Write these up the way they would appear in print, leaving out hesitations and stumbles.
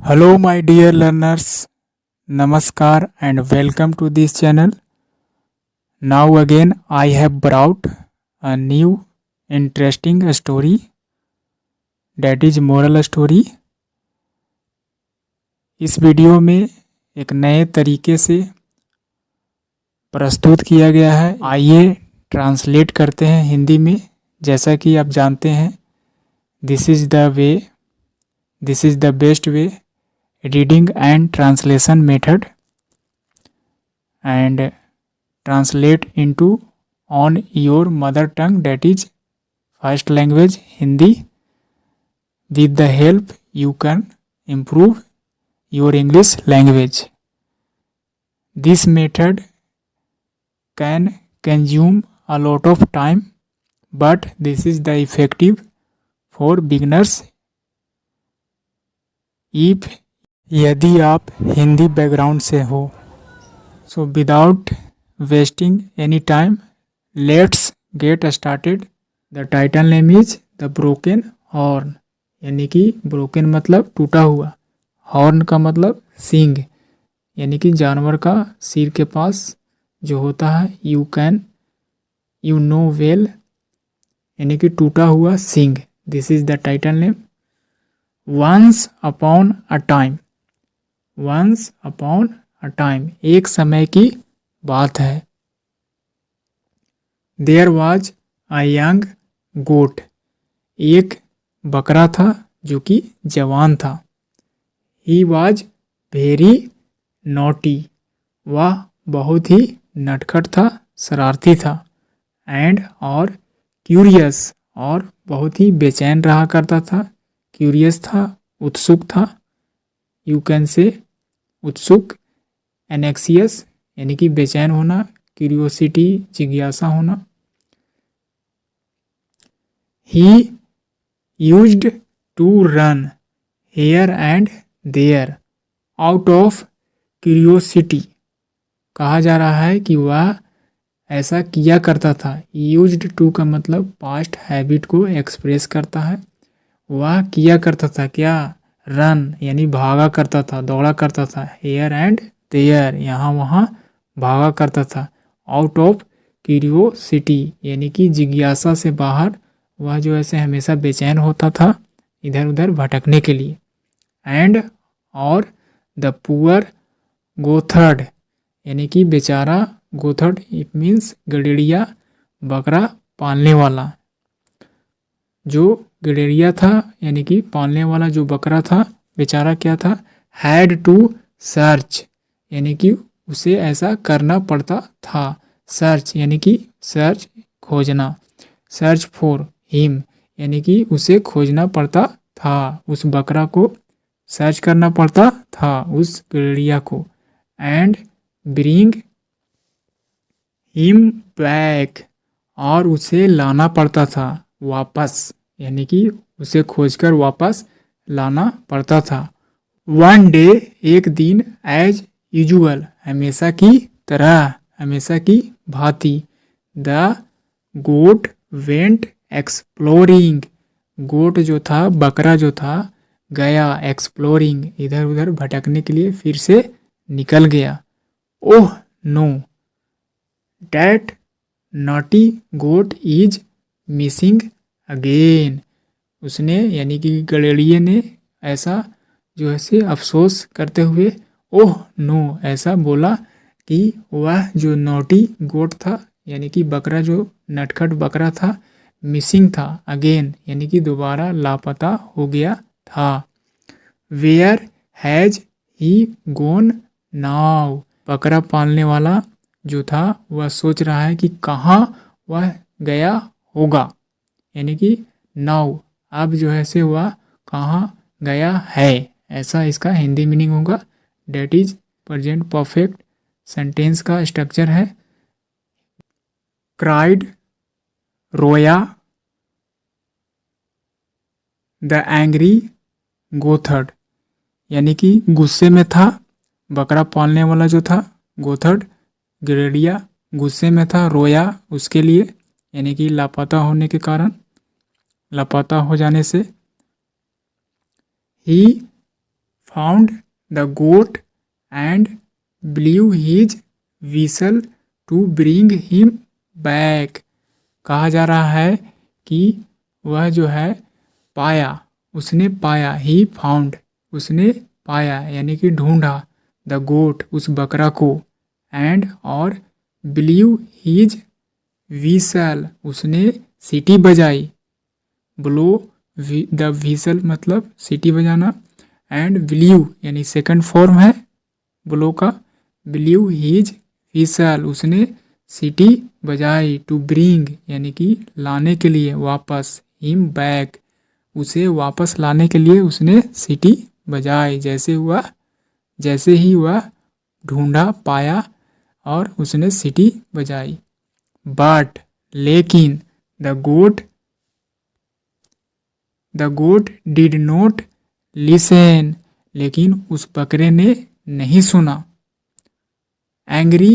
Hello, my dear learners. Namaskar and welcome to this channel. Now, again, I have brought a new interesting story, that is moral story. इस video में एक नए तरीके से प्रस्तुत किया गया है। आइए ट्रांसलेट करते हैं हिंदी में। जैसा कि आप जानते हैं, this is the best way reading and translation method, and translate into on your mother tongue, that is first language Hindi. With the help you can improve your English language. This method can consume a lot of time, but this is the effective for beginners. If यदि आप Hindi background से हो, so without wasting any time let's get started. The title name is the broken horn, यानी कि broken मतलब टूटा हुआ, horn का मतलब सींग, यानी कि जानवर का सिर के पास जो होता है। यू नो वेल, यानी कि टूटा हुआ सींग। This is the title name. Once upon a time, once upon a time एक समय की बात है। There was a young goat, एक बकरा था जो कि जवान था। ही वॉज वेरी नॉटी, वह बहुत ही नटखट था, शरारती था। एंड और क्यूरियस, और बहुत ही बेचैन रहा करता था। क्यूरियस था, उत्सुक था। यू कैन से उत्सुक, एनेक्सियस यानी कि बेचैन होना, क्यूरियोसिटी जिज्ञासा होना। He used to run here and there out of curiosity, कहा जा रहा है कि वह ऐसा किया करता था। यूज्ड टू का मतलब पास्ट हैबिट को एक्सप्रेस करता है। वह किया करता था क्या? रन यानी भागा करता था, दौड़ा करता था। हेयर एंड देयर यहाँ वहाँ भागा करता था। आउट ऑफ क्यूरियोसिटी यानी कि जिज्ञासा से बाहर, वह जो ऐसे हमेशा बेचैन होता था इधर उधर भटकने के लिए। एंड और द पुअर गोथर्ड, यानी कि बेचारा गोथर्ड, इट मीन्स गडेड़िया, बकरा पालने वाला। जो गडेड़िया था यानी कि पालने वाला जो बकरा था, बेचारा क्या था? हैड टू सर्च, यानी कि उसे ऐसा करना पड़ता था। सर्च यानी कि सर्च खोजना। सर्च फॉर हिम यानी कि उसे खोजना पड़ता था, उस बकरा को सर्च करना पड़ता था, उस गडेड़िया को। एंड ब्रिंग हिम बैक, और उसे लाना पड़ता था वापस, यानी कि उसे खोजकर वापस लाना पड़ता था। वन डे, एक दिन, एज यूजुअल, हमेशा की तरह, हमेशा की भांति। द गोट वेंट एक्सप्लोरिंग, गोट जो था, बकरा जो था, गया एक्सप्लोरिंग, इधर उधर भटकने के लिए फिर से निकल गया। Oh no, that naughty goat is missing again, उसने यानी कि गडेड़िए ने ऐसा जो है अफसोस करते हुए ओह नो ऐसा बोला कि वह जो नोटी गोट था, यानी कि बकरा, जो नटखट बकरा था, मिसिंग था अगेन, यानी कि दोबारा लापता हो गया था। Where has he gone now, बकरा पालने वाला जो था वह सोच रहा है कि कहाँ वह गया होगा, यानी कि नाउ अब जो है से वह कहाँ गया है, ऐसा इसका हिंदी मीनिंग होगा। That is present perfect sentence का स्ट्रक्चर है। क्राइड, रोया, द एंग्री गोथर्ड, यानी कि गुस्से में था बकरा पालने वाला जो था गोथर्ड, गडेड़िया गुस्से में था, रोया उसके लिए, यानी कि लापता होने के कारण, लापता हो जाने से। He found the goat and blew his whistle to bring him back. कहा जा रहा है कि वह जो है पाया, उसने पाया, ही फाउंड, उसने पाया यानी कि ढूंढा, द गोट, उस बकरा को, एंड और ब्लीव हिज विसल, उसने सीटी बजाई, ब्लो द विसल मतलब सीटी बजाना, एंड ब्लीव यानी सेकंड फॉर्म है ब्लो का, ब्लीव हिज विसल, उसने सीटी बजाई, टू ब्रिंग यानी कि लाने के लिए, वापस, हिम बैक, उसे वापस लाने के लिए उसने सीटी बजाई। जैसे ही वह ढूंढा, पाया और उसने सीटी बजाई। बट लेकिन the goat did not listen, लेकिन उस बकरे ने नहीं सुना। Angry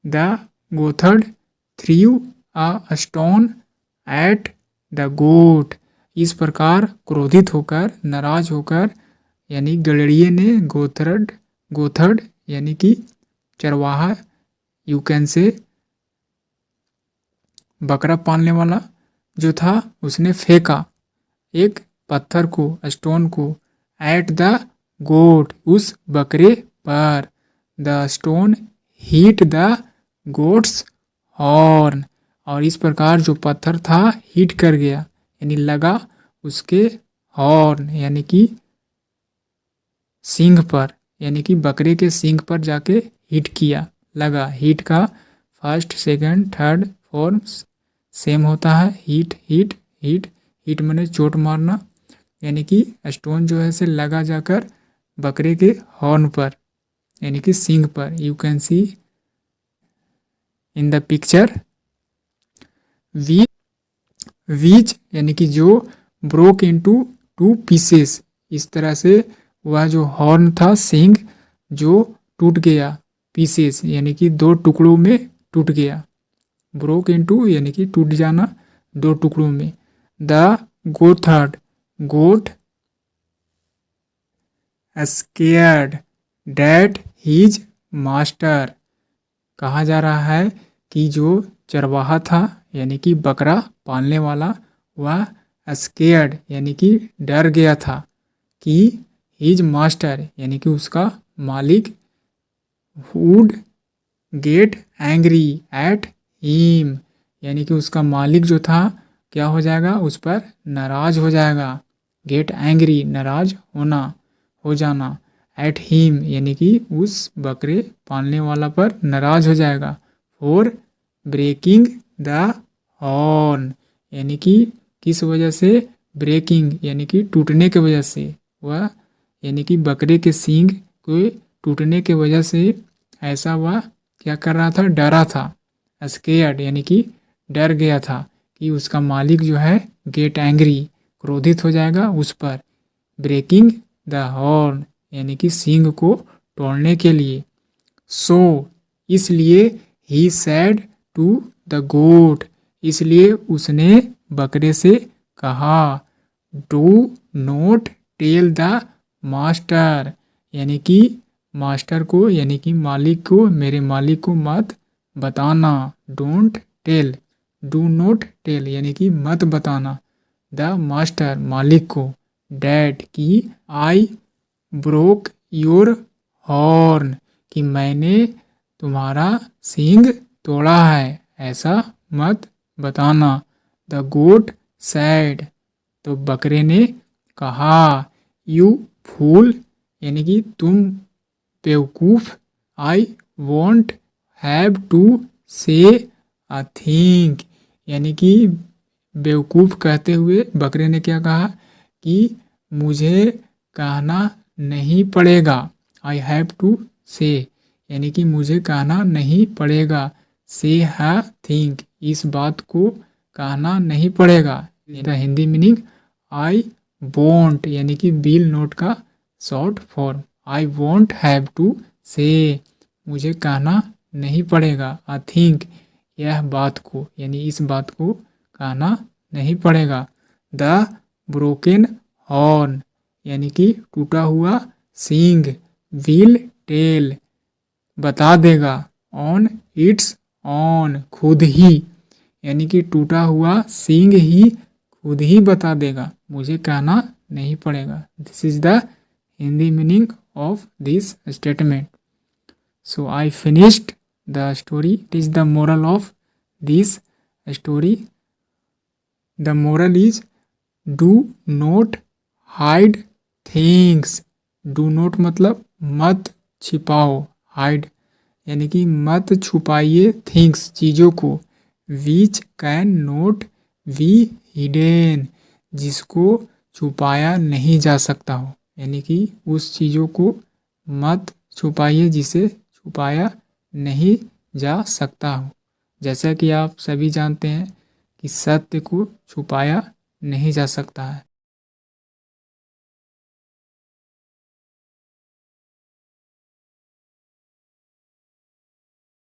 the goatherd threw a stone at the goat, इस प्रकार क्रोधित होकर, नाराज होकर, यानी गड़ेड़िए ने गोथर्ड यानी कि चरवाहा, यू कैन से बकरा पालने वाला जो था, उसने फेंका एक पत्थर को, स्टोन को, एट द गोट, उस बकरे पर, the stone hit the goats horn, और इस प्रकार जो पत्थर था हिट कर गया यानी लगा उसके हॉर्न यानी कि सींग पर, यानी कि बकरे के सींग पर जाके हिट किया, लगा। हिट का first second third form same होता है, हिट हिट हिट, हिट माने चोट मारना, यानी कि स्टोन जो है से लगा जाकर बकरे के हॉर्न पर यानी कि सींग पर। You can see in the picture which यानी कि जो ब्रोक इनटू 2 पीसेस, इस तरह से वह जो हॉर्न था, सींग, जो टूट गया, पीसेस यानी कि 2 टुकड़ों में टूट गया, ब्रोक इनटू यानी कि टूट जाना 2 टुकड़ों में। The goatherd, goat scared that his master, कहा जा रहा है कि जो चरवाहा था यानी कि बकरा पालने वाला, वह स्केयर्ड यानी कि डर गया था कि हिज मास्टर यानी कि उसका मालिक would get angry at him, यानी कि उसका मालिक जो था क्या हो जाएगा, उस पर नाराज हो जाएगा। गेट एंग्री नाराज होना, हो जाना, एट हिम यानी कि उस बकरे पालने वाला पर नाराज हो जाएगा। फॉर ब्रेकिंग द हॉर्न यानी कि किस वजह से, ब्रेकिंग यानी कि टूटने की वजह से, वह यानी कि बकरे के सींग को टूटने की वजह से ऐसा वह क्या कर रहा था, डरा था। स्केयर्ड यानी कि डर गया था कि उसका मालिक जो है गेट एंग्री क्रोधित हो जाएगा उस पर। ब्रेकिंग द हॉर्न यानी कि सींग को तोड़ने के लिए। सो इसलिए he said to the goat, इसलिए उसने बकरे से कहा, do not tell the master, यानी कि मास्टर को यानी कि मालिक को, मेरे मालिक को मत बताना। Don't tell, do not tell यानी कि मत बताना, द मास्टर मालिक को, डैड की, आई ब्रोक योर हॉर्न कि मैंने तुम्हारा सींग तोड़ा है, ऐसा मत बताना। द गोट सैड, तो बकरे ने कहा, यू फूल यानी कि तुम बेवकूफ़, आई वॉन्ट हैव टू से अ थिंग यानी कि बेवकूफ़ कहते हुए बकरे ने क्या कहा कि मुझे कहना नहीं पड़ेगा। आई हैव टू से यानी कि मुझे कहना नहीं पड़ेगा। से है थिंक, इस बात को कहना नहीं पड़ेगा। हिंदी मीनिंग आई वॉन्ट यानी कि विल नॉट का short form. I won't have to say, मुझे कहना नहीं पड़ेगा। आई थिंक, यह बात को यानी इस बात को कहना नहीं पड़ेगा। द ब्रोकन हॉर्न यानी कि टूटा हुआ सींग, विल टेल बता देगा, ऑन इट्स ऑन खुद ही, यानी कि टूटा हुआ सींग ही खुद ही बता देगा, मुझे कहना नहीं पड़ेगा। This is the Hindi meaning of this statement. So I finished the story. It is the moral of this story. The moral is do not hide things. Do not मतलब मत छिपाओ, hide यानी कि मत छुपाइए things चीज़ों को, which can not be hidden जिसको छुपाया नहीं जा सकता हो, यानी कि उस चीज़ों को मत छुपाइए जिसे छुपाया नहीं जा सकता हो। जैसा कि आप सभी जानते हैं कि सत्य को छुपाया नहीं जा सकता है।